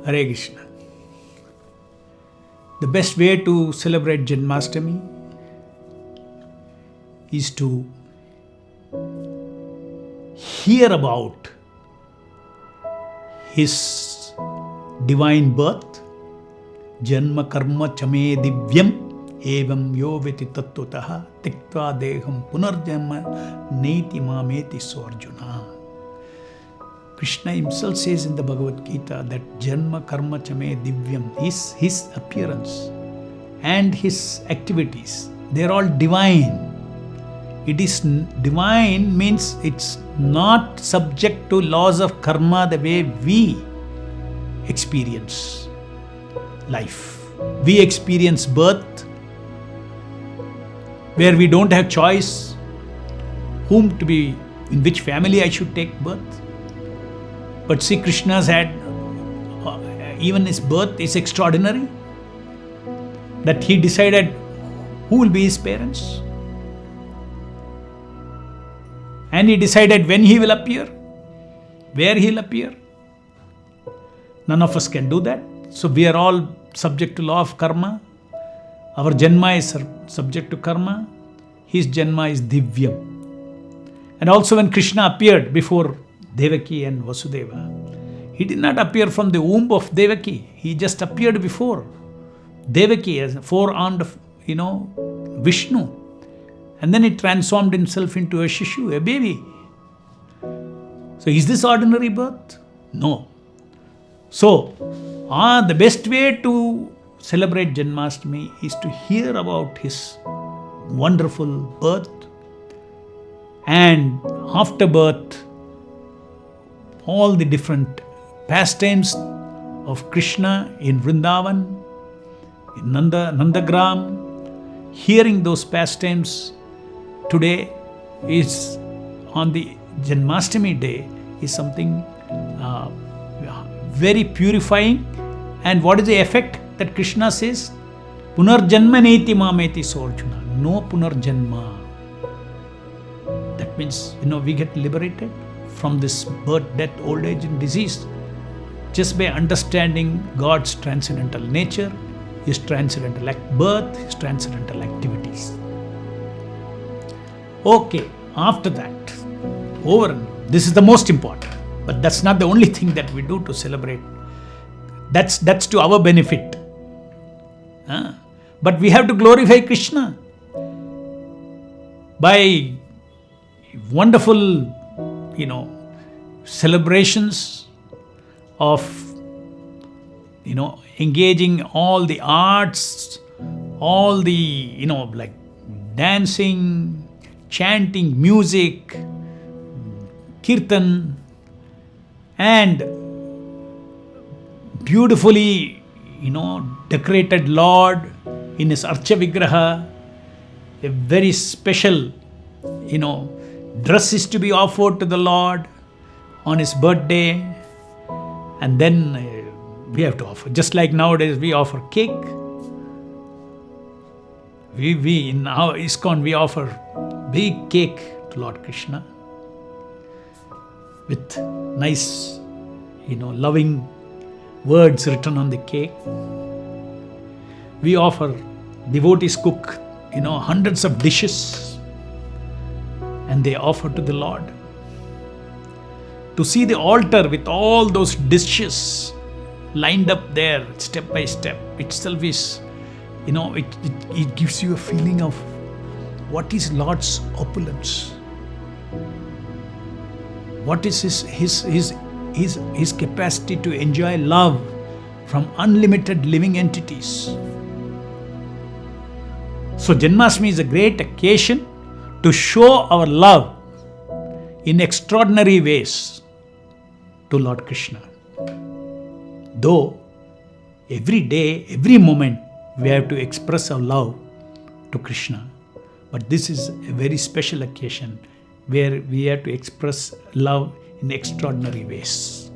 Hare Krishna. The best way to celebrate Janmashtami is to hear about his divine birth. Janma karma chame divyam evam yo veti tattvataha tiktva deham punarjanma neti mameti so Arjuna. Krishna himself says in the Bhagavad Gita that Janma Karma Chame Divyam is his appearance and his activities. They are all divine. It is divine means it's not subject to laws of karma the way we experience life. We experience birth where we don't have choice whom to be, in which family I should take birth. But see, Krishna's had, even his birth is extraordinary, that he decided who will be his parents. And he decided when he will appear, where he will appear. None of us can do that. So we are all subject to law of karma. Our Janma is subject to karma. His Janma is Divyam. And also when Krishna appeared before Devaki and Vasudeva, he did not appear from the womb of Devaki. He just appeared before Devaki as a forearmed, Vishnu. And then he transformed himself into a Shishu, a baby. So is this ordinary birth? No. So, the best way to celebrate Janmashtami is to hear about his wonderful birth, and after birth, all the different pastimes of Krishna in Vrindavan, in Nandagram. Hearing those pastimes today is on the Janmashtami day is something very purifying. And what is the effect that Krishna says? Punarjanma neti mameti so Arjuna. No punarjanma. That means, we get liberated from this birth, death, old age and disease just by understanding God's transcendental nature, his transcendental birth, his transcendental activities. Okay, after that, this is the most important, but that's not the only thing that we do to celebrate. That's to our benefit. But we have to glorify Krishna by wonderful, celebrations of, engaging all the arts, all the, like dancing, chanting, music, kirtan, and beautifully, decorated Lord in his Archa Vigraha. A very special, dress is to be offered to the Lord on his birthday, and then we have to offer. Just like nowadays we offer cake. We in our ISKCON we offer big cake to Lord Krishna with nice, loving words written on the cake. We offer, devotees cook, hundreds of dishes, and they offer to the Lord. To see the altar with all those dishes lined up there step by step itself is, it gives you a feeling of what is Lord's opulence. What is his capacity to enjoy love from unlimited living entities. So Janmashtami is a great occasion to show our love in extraordinary ways to Lord Krishna. Though every day, every moment, we have to express our love to Krishna. But this is a very special occasion where we have to express love in extraordinary ways.